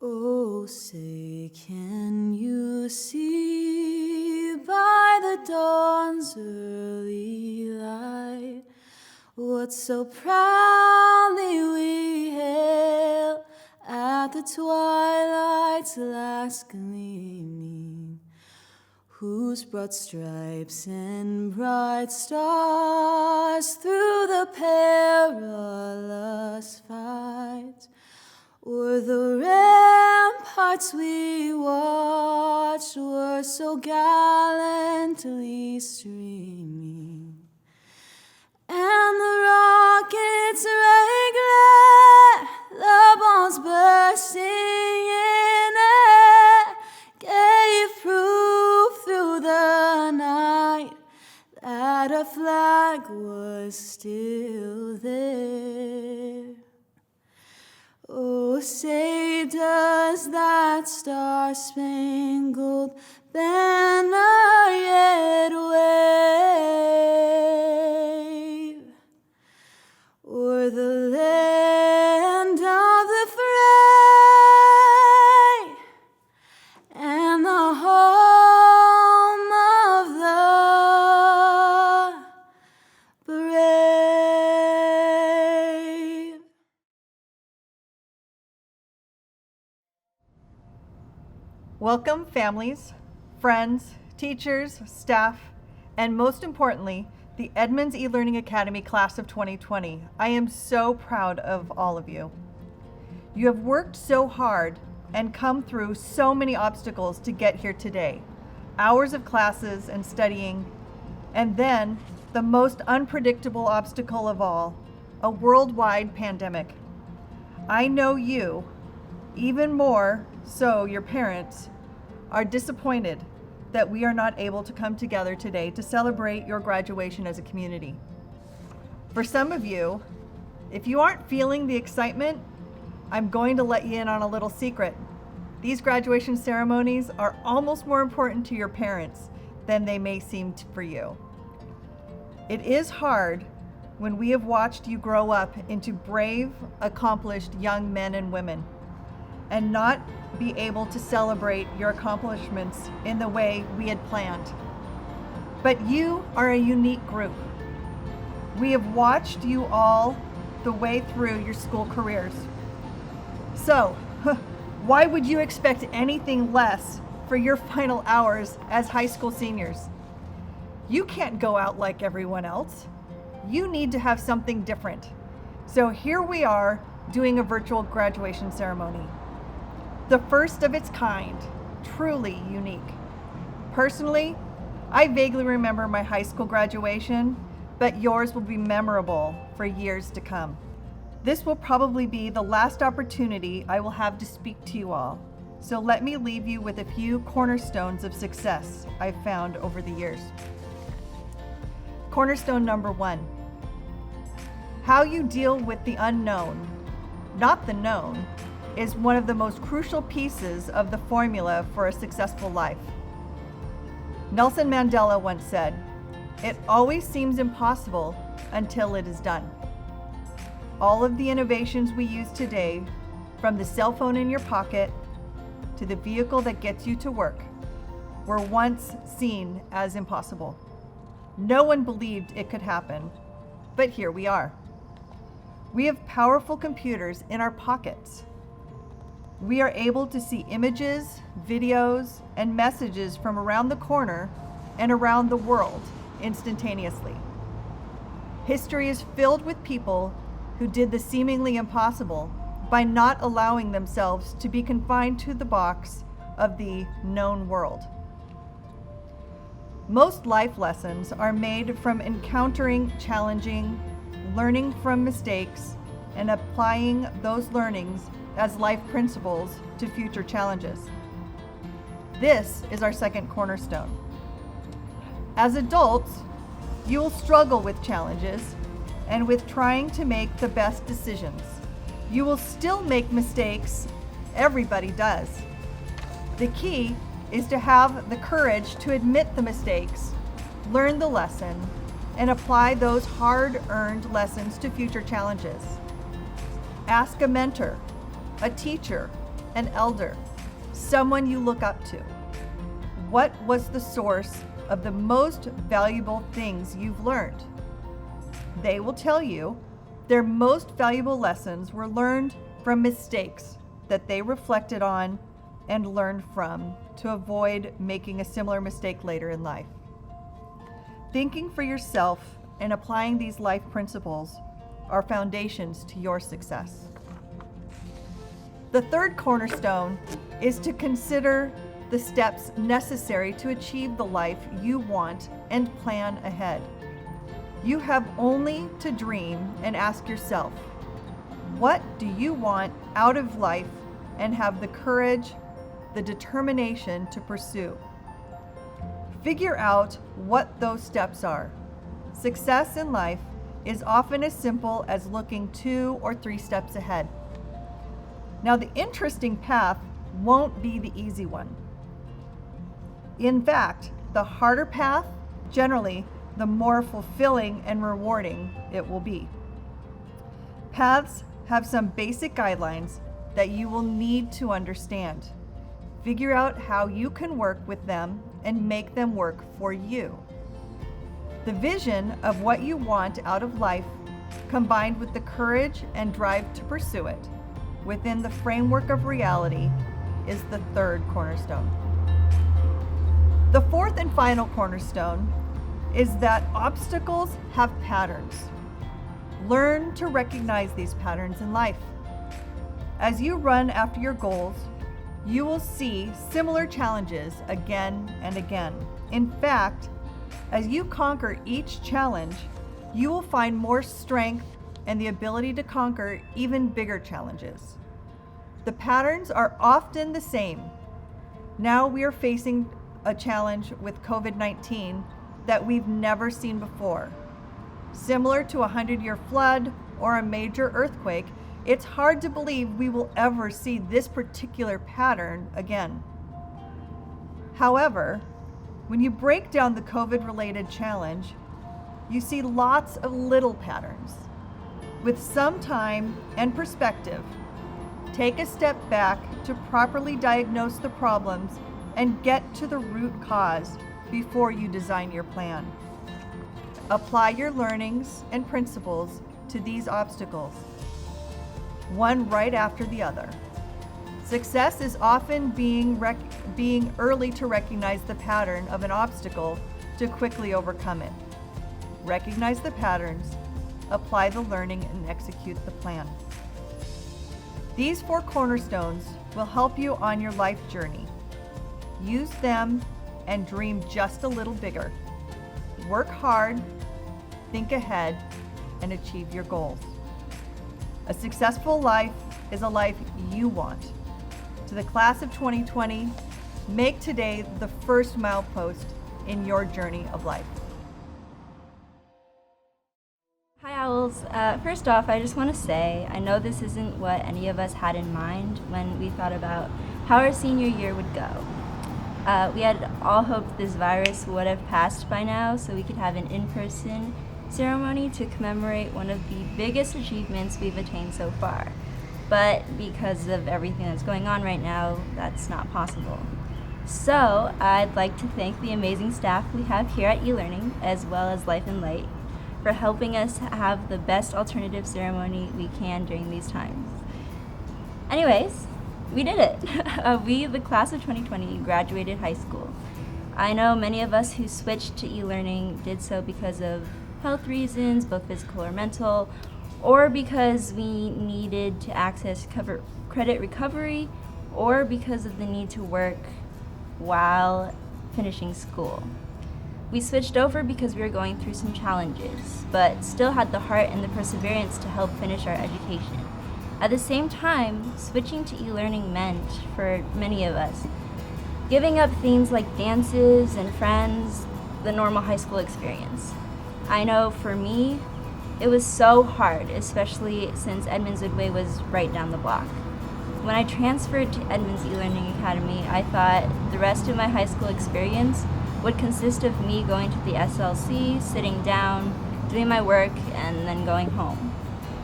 Oh, say, can you see by the dawn's early light what so proudly we hail at the twilight's last gleaming, whose broad stripes and bright stars through the perilous fight o'er the ramparts we watched were so gallantly streaming, and the rockets' ray glare, the bombs bursting in air, gave proof through the night that a flag was still there. Oh, say, does that star-spangled banner yet wave o'er the land of the free and the home of the brave? Welcome, families, friends, teachers, staff, and most importantly, the Edmonds eLearning Academy class of 2020. I am so proud of all of you. You have worked so hard and come through so many obstacles to get here today. Hours of classes and studying, and then the most unpredictable obstacle of all, a worldwide pandemic. I know you, even more so your parents, are disappointed that we are not able to come together today to celebrate your graduation as a community. For some of you, if you aren't feeling the excitement, I'm going to let you in on a little secret. These graduation ceremonies are almost more important to your parents than they may seem for you. It is hard when we have watched you grow up into brave, accomplished young men and women, and not be able to celebrate your accomplishments in the way we had planned. But you are a unique group. We have watched you all the way through your school careers. So, why would you expect anything less for your final hours as high school seniors? You can't go out like everyone else. You need to have something different. So here we are doing a virtual graduation ceremony. The first of its kind, truly unique. Personally, I vaguely remember my high school graduation, but yours will be memorable for years to come. This will probably be the last opportunity I will have to speak to you all, so let me leave you with a few cornerstones of success I've found over the years. Cornerstone number 1, how you deal with the unknown, not the known, is one of the most crucial pieces of the formula for a successful life. Nelson Mandela once said, "It always seems impossible until it is done." All of the innovations we use today, from the cell phone in your pocket to the vehicle that gets you to work, were once seen as impossible. No one believed it could happen, but here we are. We have powerful computers in our pockets. We are able to see images, videos, and messages from around the corner and around the world instantaneously. History is filled with people who did the seemingly impossible by not allowing themselves to be confined to the box of the known world. Most life lessons are made from encountering challenging, learning from mistakes, and applying those learnings as life principles to future challenges. This is our second cornerstone. As adults, you will struggle with challenges and with trying to make the best decisions. You will still make mistakes. Everybody does. The key is to have the courage to admit the mistakes, learn the lesson, and apply those hard-earned lessons to future challenges. Ask a mentor, a teacher, an elder, someone you look up to? What was the source of the most valuable things you've learned? They will tell you their most valuable lessons were learned from mistakes that they reflected on and learned from to avoid making a similar mistake later in life. Thinking for yourself and applying these life principles are foundations to your success. The third cornerstone is to consider the steps necessary to achieve the life you want and plan ahead. You have only to dream and ask yourself, what do you want out of life, and have the courage, the determination to pursue? Figure out what those steps are. Success in life is often as simple as looking 2 or 3 steps ahead. Now, the interesting path won't be the easy one. In fact, the harder path, generally, the more fulfilling and rewarding it will be. Paths have some basic guidelines that you will need to understand. Figure out how you can work with them and make them work for you. The vision of what you want out of life, combined with the courage and drive to pursue it within the framework of reality, is the third cornerstone. The fourth and final cornerstone is that obstacles have patterns. Learn to recognize these patterns in life. As you run after your goals, you will see similar challenges again and again. In fact, as you conquer each challenge, you will find more strength and the ability to conquer even bigger challenges. The patterns are often the same. Now we are facing a challenge with COVID-19 that we've never seen before. Similar to a 100-year flood or a major earthquake, it's hard to believe we will ever see this particular pattern again. However, when you break down the COVID-related challenge, you see lots of little patterns. With some time and perspective, take a step back to properly diagnose the problems and get to the root cause before you design your plan. Apply your learnings and principles to these obstacles, one right after the other. Success is often being early to recognize the pattern of an obstacle to quickly overcome it. Recognize the patterns, apply the learning, and execute the plan. These 4 cornerstones will help you on your life journey. Use them and dream just a little bigger. Work hard, think ahead, and achieve your goals. A successful life is a life you want. To the class of 2020, make today the first milepost in your journey of life. Hi Owls. First off, I just want to say, I know this isn't what any of us had in mind when we thought about how our senior year would go. We had all hoped this virus would have passed by now so we could have an in-person ceremony to commemorate one of the biggest achievements we've attained so far. But because of everything that's going on right now, that's not possible. So I'd like to thank the amazing staff we have here at eLearning, as well as Life and Light, for helping us have the best alternative ceremony we can during these times. Anyways, we did it. We, the class of 2020, graduated high school. I know many of us who switched to eLearning did so because of health reasons, both physical or mental, or because we needed to access credit recovery, or because of the need to work while finishing school. We switched over because we were going through some challenges, but still had the heart and the perseverance to help finish our education. At the same time, switching to eLearning meant, for many of us, giving up things like dances and friends, the normal high school experience. I know for me, it was so hard, especially since Edmonds Woodway was right down the block. When I transferred to Edmonds eLearning Academy, I thought the rest of my high school experience would consist of me going to the SLC, sitting down, doing my work, and then going home.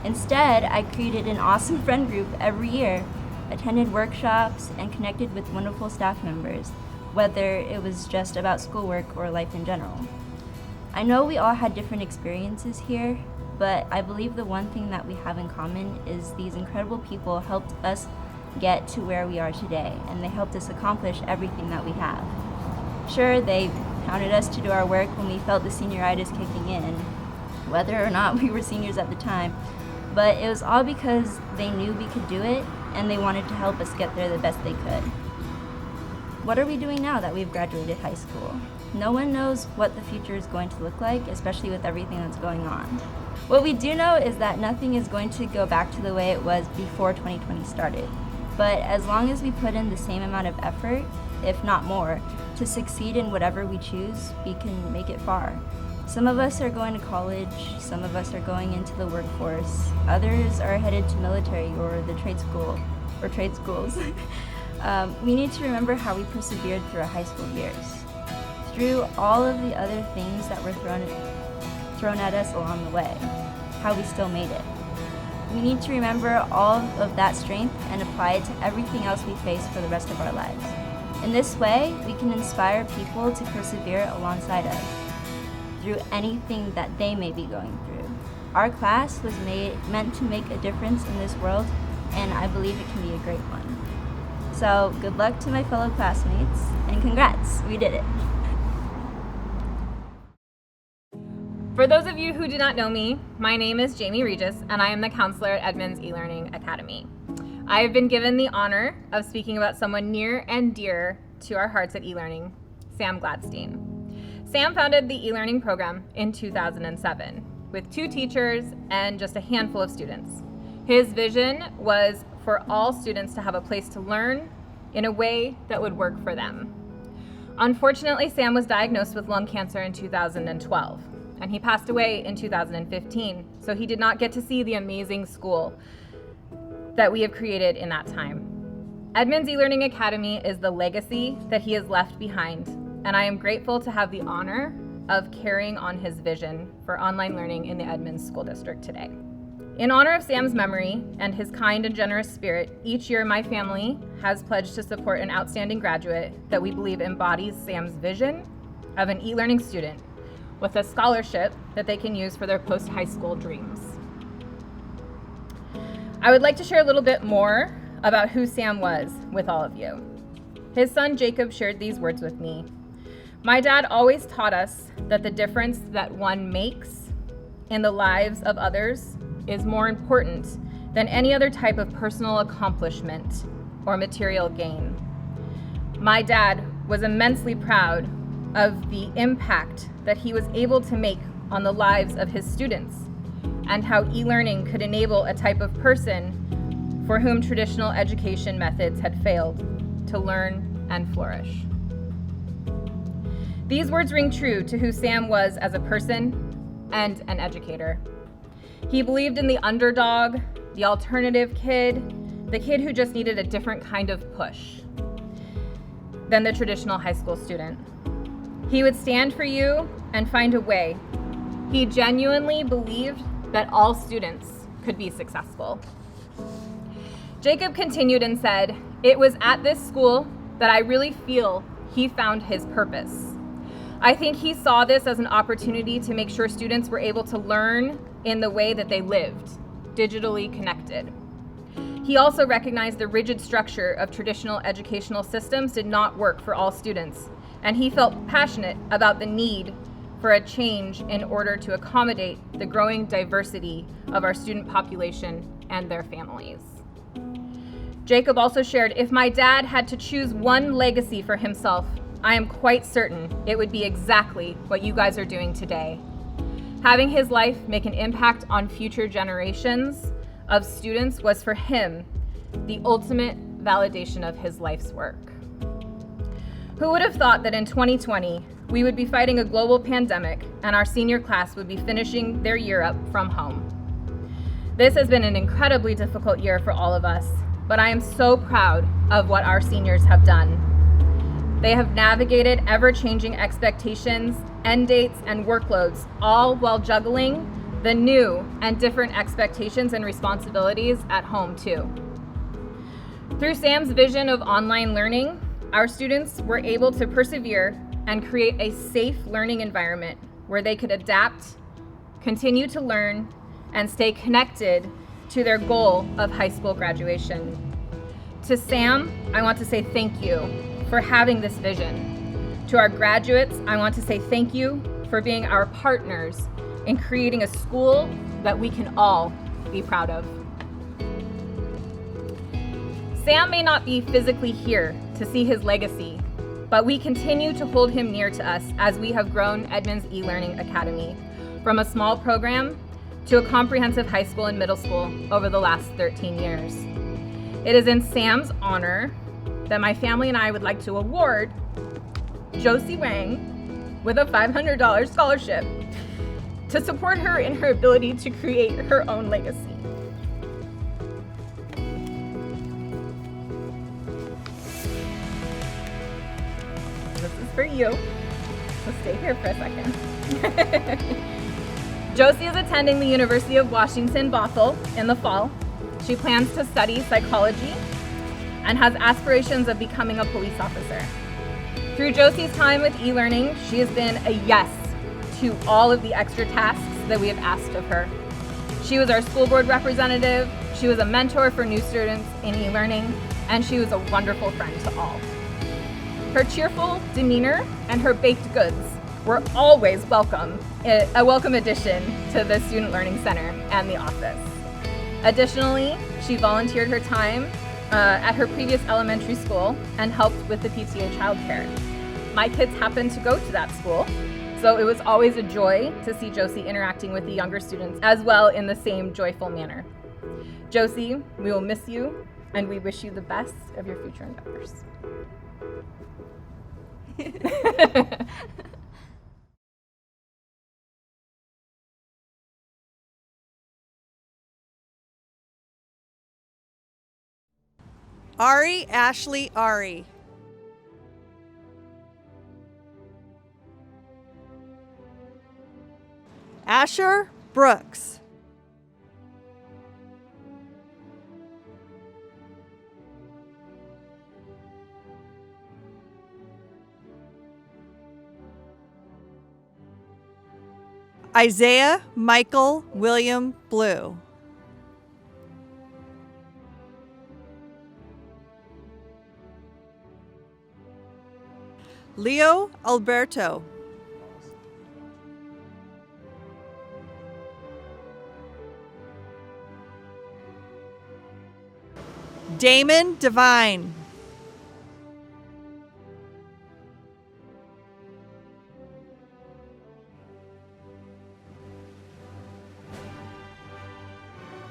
Instead, I created an awesome friend group every year attended workshops, and connected with wonderful staff members, whether it was just about schoolwork or life in general. I know we all had different experiences here, but I believe the one thing that we have in common is these incredible people helped us get to where we are today, and they helped us accomplish everything that we have. Sure, they counted us to do our work when we felt the senioritis kicking in, whether or not we were seniors at the time, but it was all because they knew we could do it, and they wanted to help us get there the best they could. What are we doing now that we've graduated high school? No one knows what the future is going to look like, especially with everything that's going on. What we do know is that nothing is going to go back to the way it was before 2020 started. But as long as we put in the same amount of effort, if not more, to succeed in whatever we choose, we can make it far. Some of us are going to college, some of us are going into the workforce, others are headed to military or the trade school, or trade schools. We need to remember how we persevered through our high school years. Through all of the other things that were thrown at us along the way, how we still made it. We need to remember all of that strength and apply it to everything else we face for the rest of our lives. In this way, we can inspire people to persevere alongside us through anything that they may be going through. Our class was meant to make a difference in this world, and I believe it can be a great one. So good luck to my fellow classmates, and congrats, we did it. For those of you who do not know me, my name is Jamie Regis, and I am the counselor at Edmonds eLearning Academy. I have been given the honor of speaking about someone near and dear to our hearts at eLearning, Sam Gladstein. Sam founded the eLearning program in 2007 with 2 teachers and just a handful of students. His vision was for all students to have a place to learn in a way that would work for them. Unfortunately, Sam was diagnosed with lung cancer in 2012. And he passed away in 2015, so he did not get to see the amazing school that we have created in that time. Edmonds eLearning Academy is the legacy that he has left behind, and I am grateful to have the honor of carrying on his vision for online learning in the Edmonds School District today. In honor of Sam's memory and his kind and generous spirit, each year my family has pledged to support an outstanding graduate that we believe embodies Sam's vision of an e-learning student with a scholarship that they can use for their post-high school dreams. I would like to share a little bit more about who Sam was with all of you. His son Jacob shared these words with me. My dad always taught us that the difference that one makes in the lives of others is more important than any other type of personal accomplishment or material gain. My dad was immensely proud of the impact that he was able to make on the lives of his students and how e-learning could enable a type of person for whom traditional education methods had failed to learn and flourish. These words ring true to who Sam was as a person and an educator. He believed in the underdog, the alternative kid, the kid who just needed a different kind of push than the traditional high school student. He would stand for you and find a way. He genuinely believed that all students could be successful. Jacob continued and said, "It was at this school that I really feel he found his purpose. I think he saw this as an opportunity to make sure students were able to learn in the way that they lived, digitally connected. He also recognized the rigid structure of traditional educational systems did not work for all students, and he felt passionate about the need for a change in order to accommodate the growing diversity of our student population and their families." Jacob also shared, "If my dad had to choose one legacy for himself, I am quite certain it would be exactly what you guys are doing today. Having his life make an impact on future generations of students was for him the ultimate validation of his life's work." Who would have thought that in 2020, we would be fighting a global pandemic and our senior class would be finishing their year up from home? This has been an incredibly difficult year for all of us, but I am so proud of what our seniors have done. They have navigated ever-changing expectations, end dates, and workloads, all while juggling the new and different expectations and responsibilities at home too. Through Sam's vision of online learning, our students were able to persevere and create a safe learning environment where they could adapt, continue to learn, and stay connected to their goal of high school graduation. To Sam, I want to say thank you for having this vision. To our graduates, I want to say thank you for being our partners in creating a school that we can all be proud of. Sam may not be physically here to see his legacy, but we continue to hold him near to us as we have grown Edmonds eLearning Academy from a small program to a comprehensive high school and middle school over the last 13 years. It is in Sam's honor that my family and I would like to award Josie Wang with a $500 scholarship to support her in her ability to create her own legacy. This is for you. So stay here for a second. Josie is attending the University of Washington, Bothell in the fall. She plans to study psychology and has aspirations of becoming a police officer. Through Josie's time with eLearning, she has been a yes to all of the extra tasks that we have asked of her. She was our school board representative, she was a mentor for new students in eLearning, and she was a wonderful friend to all. Her cheerful demeanor and her baked goods were always welcome, a welcome addition to the Student Learning Center and the office. Additionally, she volunteered her time at her previous elementary school and helped with the PTA childcare. My kids happened to go to that school, so it was always a joy to see Josie interacting with the younger students as well in the same joyful manner. Josie, we will miss you, and we wish you the best of your future endeavors. Ari Ashley Ari. Asher Brooks. Isaiah Michael William Blue. Leo Alberto. Damon Devine.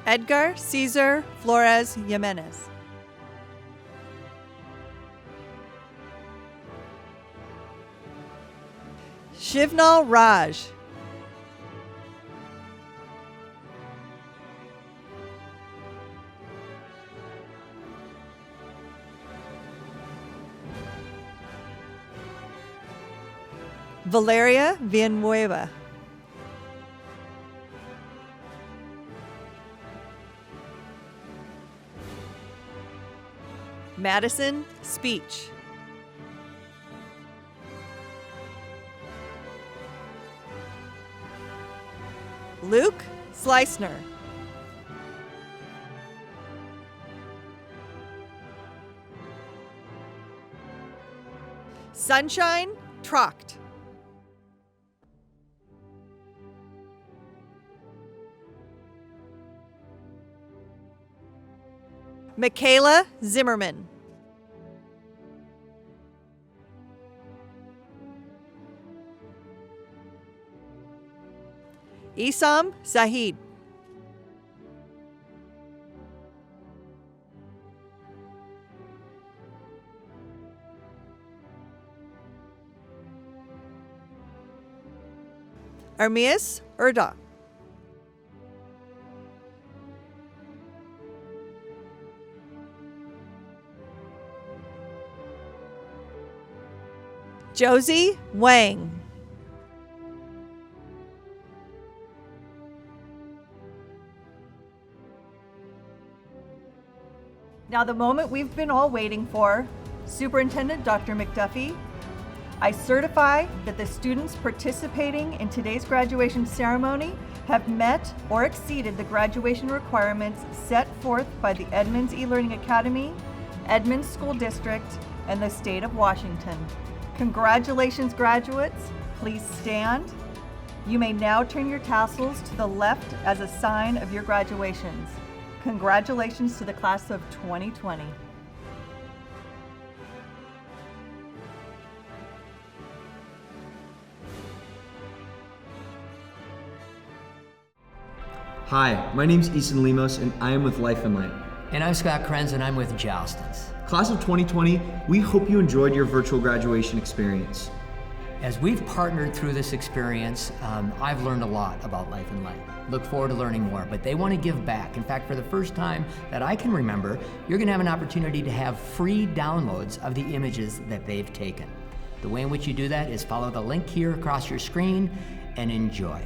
Edgar Cesar Flores Jimenez. Shivnal Raj. Valeria Villanueva. Madison Speech. Luke Slicener. Sunshine Trocht. Michaela Zimmerman. Isam Zahid. Armias Urda. Josie Wang. Now the moment we've been all waiting for. Superintendent Dr. McDuffie, I certify that the students participating in today's graduation ceremony have met or exceeded the graduation requirements set forth by the Edmonds eLearning Academy, Edmonds School District, and the state of Washington. Congratulations, graduates. Please stand. You may now turn your tassels to the left as a sign of your graduations. Congratulations to the class of 2020. Hi, my name's Easton Lemos and I am with Life and Light. And I'm Scott Krenz and I'm with Jostens. Class of 2020, we hope you enjoyed your virtual graduation experience. As we've partnered through this experience, I've learned a lot about Life and Light. Look forward to learning more, but they want to give back. In fact, for the first time that I can remember, you're going to have an opportunity to have free downloads of the images that they've taken. The way in which you do that is follow the link here across your screen and enjoy.